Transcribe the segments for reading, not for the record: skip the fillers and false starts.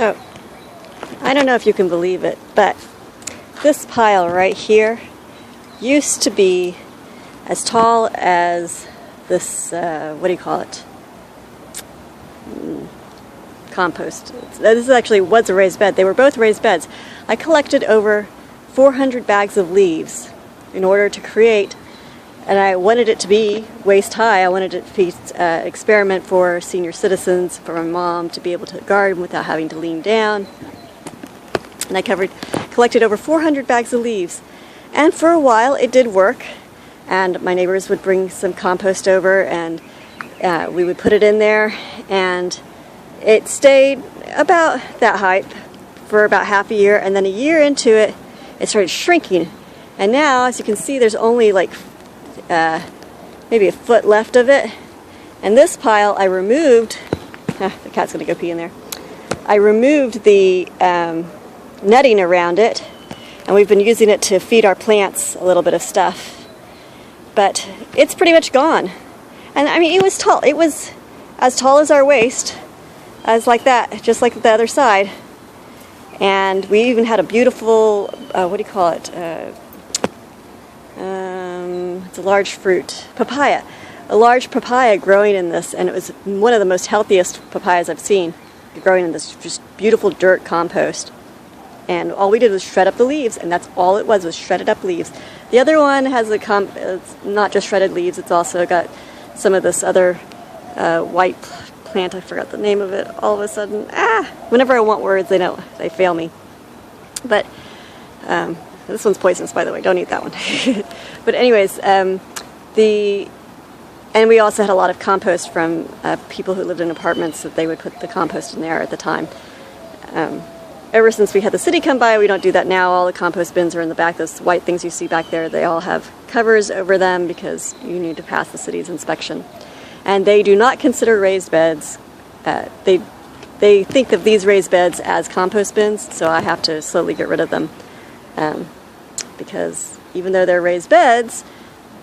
So, I don't know if you can believe it, but this pile right here used to be as tall as this, what do you call it? Compost. This actually was a raised bed. They were both raised beds. I collected over 400 bags of leaves in order to create, and I wanted it to be waist high. I wanted it to be an experiment for senior citizens, for my mom to be able to garden without having to lean down. And I collected over 400 bags of leaves. And for a while it did work, and my neighbors would bring some compost over, and we would put it in there, and it stayed about that height for about half a year, and then a year into it, it started shrinking. And now, as you can see, there's only like maybe a foot left of it. And this pile I removed, the cat's gonna go pee in there. I removed the netting around it, and we've been using it to feed our plants a little bit of stuff. But it's pretty much gone. And I mean, it was tall. It was as tall as our waist, as like that, just like the other side. And we even had a beautiful, what do you call it? It's a large fruit, papaya. A large papaya growing in this, and it was one of the most healthiest papayas I've seen, growing in this just beautiful dirt compost. And all we did was shred up the leaves, and that's all it was shredded up leaves. The other one has it's not just shredded leaves, it's also got some of this other white plant. I forgot the name of it all of a sudden. Whenever I want words, they fail me. But this one's poisonous, by the way. Don't eat that one. But anyways, and we also had a lot of compost from people who lived in apartments, that they would put the compost in there at the time. Ever since we had the city come by, we don't do that now. All the compost bins are in the back. Those white things you see back there, they all have covers over them because you need to pass the city's inspection. And they do not consider raised beds. They think of these raised beds as compost bins, so I have to slowly get rid of them. Because even though they're raised beds,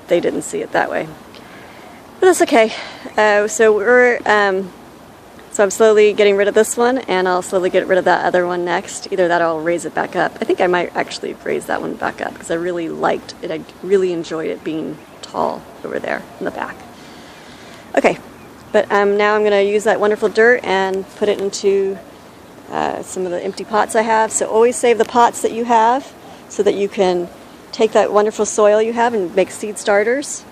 they didn't see it that way. But that's okay. So I'm slowly getting rid of this one, and I'll slowly get rid of that other one next. Either that or I'll raise it back up. I think I might actually raise that one back up because I really liked it. I really enjoyed it being tall over there in the back. Okay, but now I'm going to use that wonderful dirt and put it into some of the empty pots I have. So always save the pots that you have so that you can take that wonderful soil you have and make seed starters.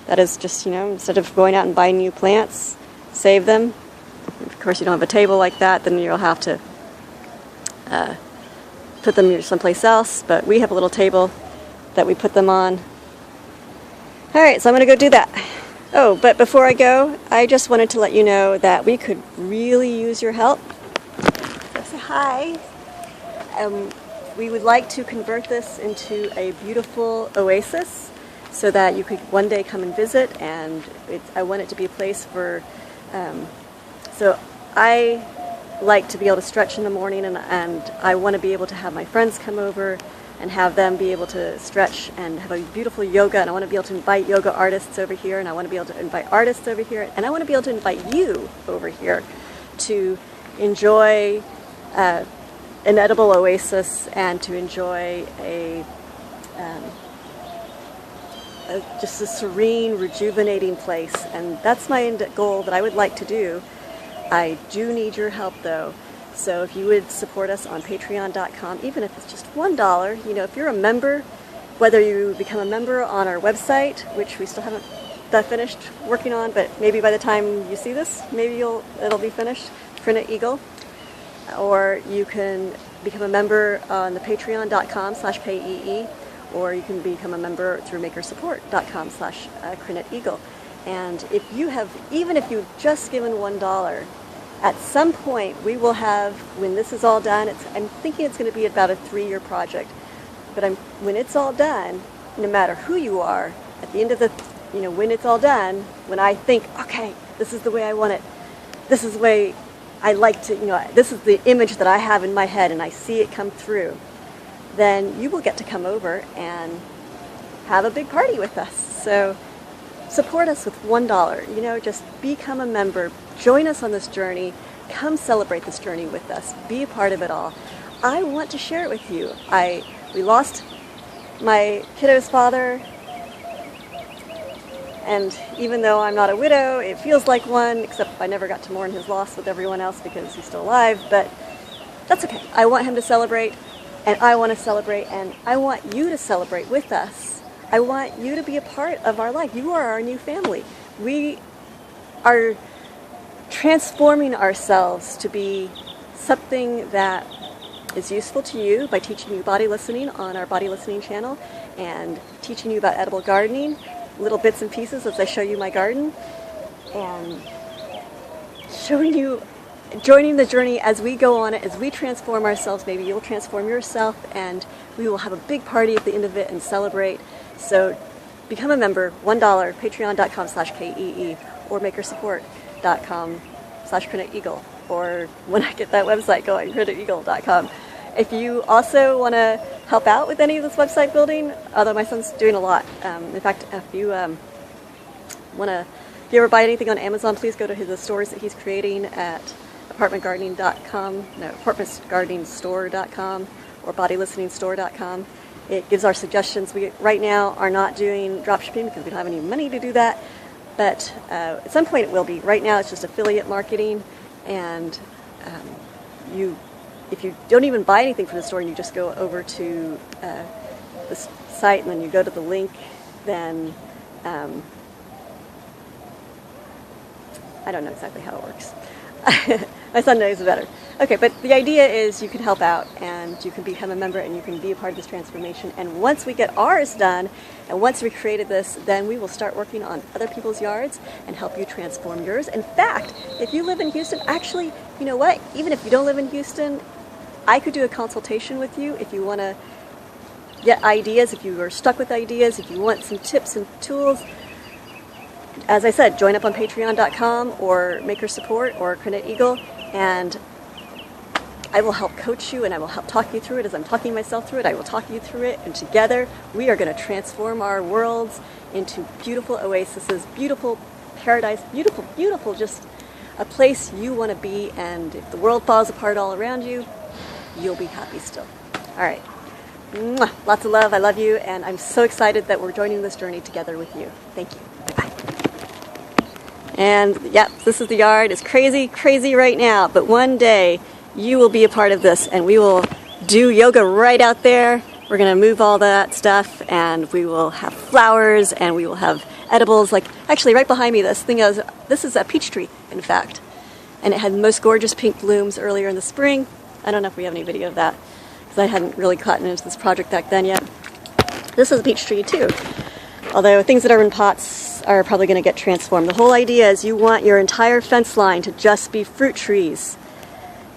That is just, instead of going out and buying new plants, save them. Of course, you don't have a table like that, then you'll have to put them someplace else. But we have a little table that we put them on. All right, so I'm going to go do that. Oh, but before I go, I just wanted to let you know that we could really use your help. So say hi. We would like to convert this into a beautiful oasis so that you could one day come and visit, and I want it to be a place for... So I like to be able to stretch in the morning, and I want to be able to have my friends come over and have them be able to stretch and have a beautiful yoga, and I want to be able to invite yoga artists over here, and I want to be able to invite artists over here, and I want to be able to invite you over here to enjoy an edible oasis and to enjoy just a serene, rejuvenating place. And that's my goal that I would like to do. I do need your help though, so if you would support us on patreon.com, even if it's just $1, if you're a member, whether you become a member on our website, which we still haven't finished working on, but maybe by the time you see this, maybe it'll be finished, Crinit Eagle, or you can become a member on the patreon.com/payee, or you can become a member through makersupport.com/Crinit Eagle. And even if you've just given $1, at some point we will have, when this is all done, I'm thinking it's going to be about a 3-year project, but when it's all done, no matter who you are, at the end of when it's all done, when I think, okay, this is the way I want it, this is the way I like to, this is the image that I have in my head and I see it come through, then you will get to come over and have a big party with us. So support us with $1, just become a member, join us on this journey, come celebrate this journey with us. Be a part of it all. I want to share it with you. We lost my kiddo's father, and even though I'm not a widow, it feels like one, except I never got to mourn his loss with everyone else because he's still alive, but that's okay. I want him to celebrate, and I want to celebrate, and I want you to celebrate with us. I want you to be a part of our life. You are our new family. We are transforming ourselves to be something that is useful to you by teaching you body listening on our body listening channel and teaching you about edible gardening, little bits and pieces as I show you my garden, and showing you, joining the journey as we go on it, as we transform ourselves. Maybe you'll transform yourself, and we will have a big party at the end of it and celebrate. So become a member, $1, patreon.com/KEE, or makersupport.com/CreditEagle, or when I get that website going, CreditEagle.com. If you also want to help out with any of this website building, although my son's doing a lot. In fact, if you ever buy anything on Amazon, please go to the stores that he's creating at apartmentgardeningstore.com or bodylisteningstore.com. It gives our suggestions. We right now are not doing dropshipping because we don't have any money to do that, but at some point it will be. Right now it's just affiliate marketing, and if you don't even buy anything from the store and you just go over to the site and then you go to the link, then I don't know exactly how it works. My son knows better. Okay, but the idea is you can help out and you can become a member and you can be a part of this transformation. And once we get ours done, and once we created this, then we will start working on other people's yards and help you transform yours. In fact, if you live in Houston, actually, you know what? Even if you don't live in Houston, I could do a consultation with you if you want to get ideas, if you are stuck with ideas, if you want some tips and tools. As I said, join up on patreon.com or Maker Support or Credit Eagle, and I will help coach you and I will help talk you through it. As I'm talking myself through it, I will talk you through it, and together we are going to transform our worlds into beautiful oases, beautiful paradise, beautiful, beautiful, just a place you want to be. And if the world falls apart all around you, you'll be happy still. All right. Mwah. Lots of love. I love you, and I'm so excited that we're joining this journey together with you. Thank you. Bye-bye. And yeah, this is the yard. It's crazy, crazy right now, but one day you will be a part of this, and we will do yoga right out there. We're going to move all that stuff, and we will have flowers, and we will have edibles. Like, actually, right behind me, this is a peach tree, in fact, and it had the most gorgeous pink blooms earlier in the spring. I don't know if we have any video of that, because I hadn't really gotten into this project back then yet. This is a peach tree, too. Although things that are in pots are probably going to get transformed. The whole idea is you want your entire fence line to just be fruit trees.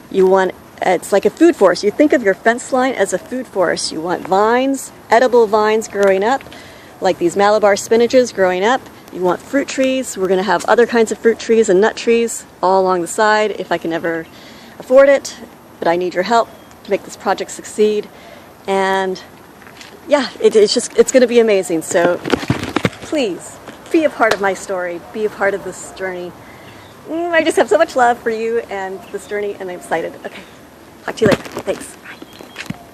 It's like a food forest. You think of your fence line as a food forest. You want vines, edible vines growing up, like these Malabar spinaches growing up. You want fruit trees. We're going to have other kinds of fruit trees and nut trees all along the side if I can ever afford it. But I need your help to make this project succeed. And yeah, it's going to be amazing. So please be a part of my story. Be a part of this journey. I just have so much love for you and this journey, and I'm excited. Okay, talk to you later. Thanks.